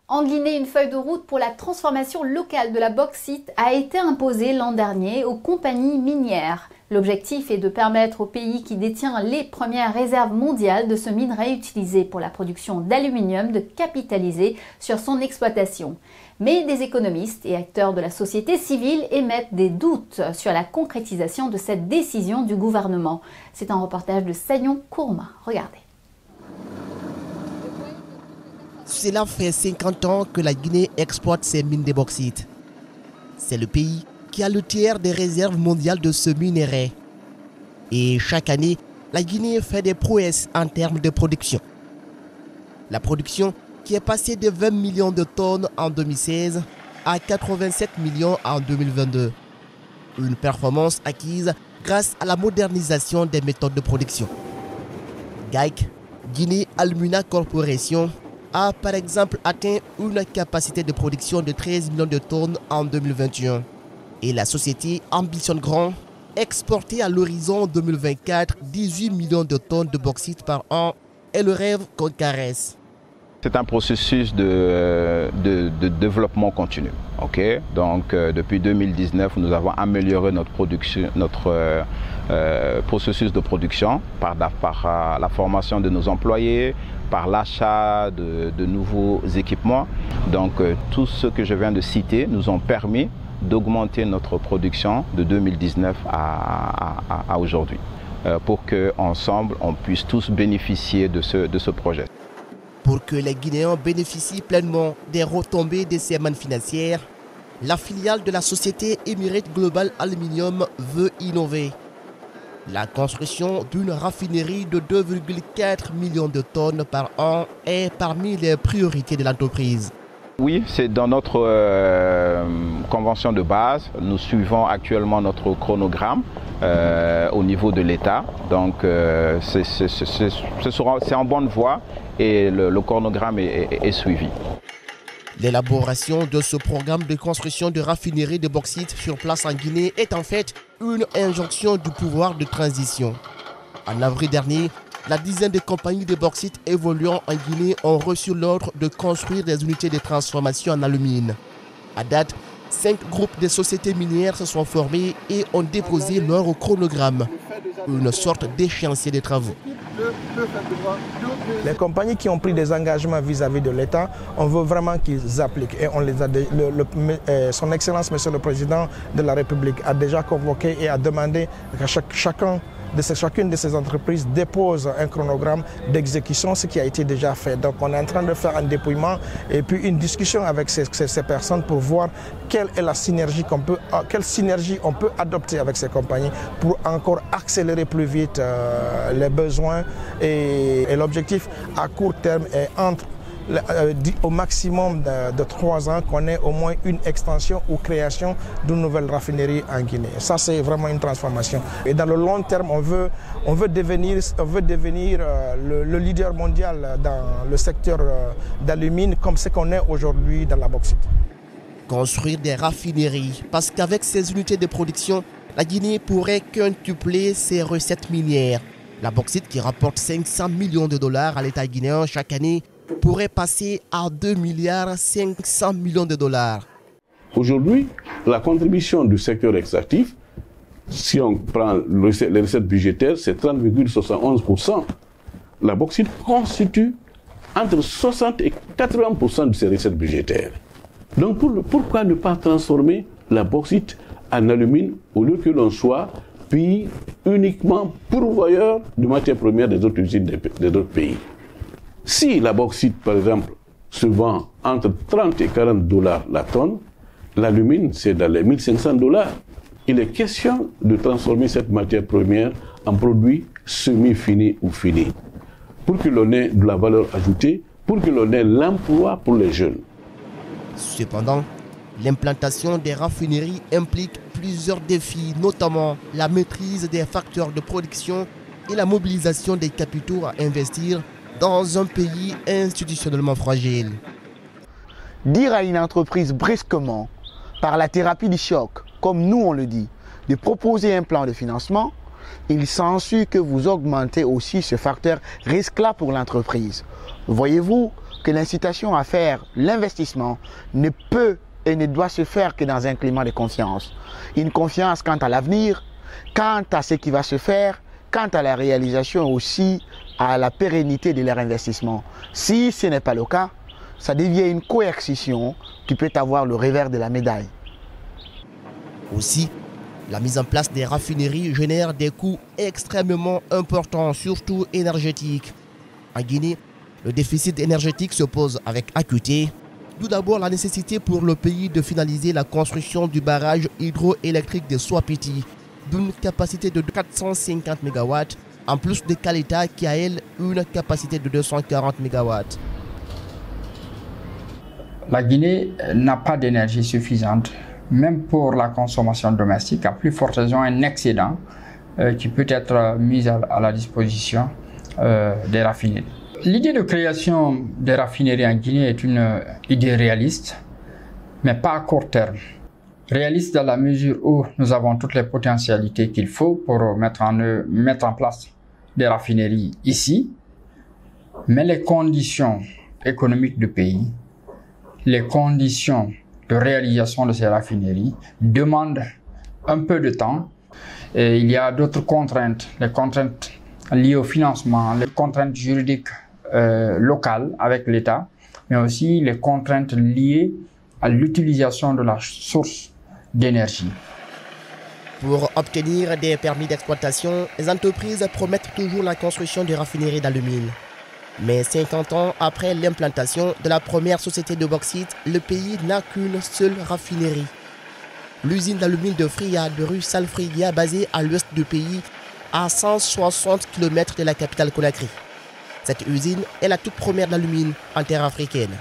En Guinée, une feuille de route pour la transformation locale de la bauxite a été imposée l'an dernier aux compagnies minières. L'objectif est de permettre au pays qui détient les premières réserves mondiales de ce minerai utilisé pour la production d'aluminium de capitaliser sur son exploitation. Mais des économistes et acteurs de la société civile émettent des doutes sur la concrétisation de cette décision du gouvernement. C'est un reportage de Sagnon Kourma. Regardez. Cela fait 50 ans que la Guinée exploite ses mines de bauxite. C'est le pays qui a le tiers des réserves mondiales de ce minerai. Et chaque année, la Guinée fait des prouesses en termes de production. La production qui est passée de 20 millions de tonnes en 2016 à 87 millions en 2022. Une performance acquise grâce à la modernisation des méthodes de production. GAIC, Guinée Alumina Corporation, a par exemple atteint une capacité de production de 13 millions de tonnes en 2021. Et la société ambitionne grand, exporter à l'horizon 2024 18 millions de tonnes de bauxite par an est le rêve qu'on caresse. C'est un processus de développement continu. Okay? Donc, depuis 2019, nous avons amélioré notre processus de production par la formation de nos employés, par l'achat de nouveaux équipements. Donc, tout ce que je viens de citer nous ont permis d'augmenter notre production de 2019 à aujourd'hui, pour qu'ensemble, on puisse tous bénéficier de ce projet. Pour que les Guinéens bénéficient pleinement des retombées de ces mannes financières, la filiale de la société Emirates Global Aluminium veut innover. La construction d'une raffinerie de 2,4 millions de tonnes par an est parmi les priorités de l'entreprise. Oui, c'est dans notre convention de base. Nous suivons actuellement notre chronogramme au niveau de l'État. Donc, c'est en bonne voie et le chronogramme est suivi. L'élaboration de ce programme de construction de raffinerie de bauxite sur place en Guinée est en fait une injonction du pouvoir de transition. En avril dernier, la dizaine de compagnies de bauxite évoluant en Guinée ont reçu l'ordre de construire des unités de transformation en alumine. À date, 5 groupes de sociétés minières se sont formés et ont déposé leur chronogramme, une sorte d'échéancier des travaux. Les compagnies qui ont pris des engagements vis-à-vis de l'État, on veut vraiment qu'ils appliquent. Et on les a Son Excellence, Monsieur le Président de la République, a déjà convoqué et a demandé que chacune de ces entreprises dépose un chronogramme d'exécution, ce qui a été déjà fait. Donc on est en train de faire un dépouillement et puis une discussion avec ces personnes pour voir quelle synergie on peut adopter avec ces compagnies pour encore accélérer plus vite les besoins. Et l'objectif à court terme est au maximum de 3 ans qu'on ait au moins une extension ou création d'une nouvelle raffinerie en Guinée. Ça, c'est vraiment une transformation. Et dans le long terme, on veut devenir le leader mondial dans le secteur d'alumine comme ce qu'on est aujourd'hui dans la bauxite. Construire des raffineries, parce qu'avec ces unités de production, la Guinée pourrait quintupler ses recettes minières. La bauxite, qui rapporte 500 millions de dollars à l'État guinéen chaque année, pourrait passer à 2,5 milliards de dollars. Aujourd'hui, la contribution du secteur extractif, si on prend les recettes budgétaires, c'est 30,71%. La bauxite constitue entre 60 et 80% de ces recettes budgétaires. Donc pourquoi ne pas transformer la bauxite en alumine au lieu que l'on soit pays uniquement pourvoyeur de matières premières des autres usines des autres pays? Si la bauxite, par exemple, se vend entre 30 et 40 dollars la tonne, l'alumine, c'est dans les 1500 dollars. Il est question de transformer cette matière première en produit semi-fini ou fini, pour que l'on ait de la valeur ajoutée, pour que l'on ait l'emploi pour les jeunes. Cependant, l'implantation des raffineries implique plusieurs défis, notamment la maîtrise des facteurs de production et la mobilisation des capitaux à investir dans un pays institutionnellement fragile. Dire à une entreprise brusquement, par la thérapie du choc, comme nous on le dit, de proposer un plan de financement, il s'ensuit que vous augmentez aussi ce facteur risque-là pour l'entreprise. Voyez-vous, que l'incitation à faire l'investissement ne peut et ne doit se faire que dans un climat de confiance. Une confiance quant à l'avenir, quant à ce qui va se faire, quant à la réalisation aussi, à la pérennité de leur investissement. Si ce n'est pas le cas, ça devient une coercition qui peut avoir le revers de la médaille. Aussi, la mise en place des raffineries génère des coûts extrêmement importants, surtout énergétiques. En Guinée, le déficit énergétique se pose avec acuité. Tout d'abord, la nécessité pour le pays de finaliser la construction du barrage hydroélectrique de Swapiti, d'une capacité de 450 MW, en plus de Kalita qui a, elle, une capacité de 240 MW. La Guinée n'a pas d'énergie suffisante, même pour la consommation domestique, à plus forte raison un excédent qui peut être mis à la disposition des raffineries. L'idée de création des raffineries en Guinée est une idée réaliste, mais pas à court terme. Réaliste dans la mesure où nous avons toutes les potentialités qu'il faut pour mettre en place des raffineries ici, mais les conditions économiques du pays, les conditions de réalisation de ces raffineries demandent un peu de temps. Et il y a d'autres contraintes, les contraintes liées au financement, les contraintes juridiques locales avec l'État, mais aussi les contraintes liées à l'utilisation de la source d'énergie. Pour obtenir des permis d'exploitation, les entreprises promettent toujours la construction de raffineries d'alumine. Mais 50 ans après l'implantation de la première société de bauxite, le pays n'a qu'une seule raffinerie. L'usine d'alumine de Fria de rue Salfridia, basée à l'ouest du pays, à 160 km de la capitale Conakry. Cette usine est la toute première d'alumine en terre africaine.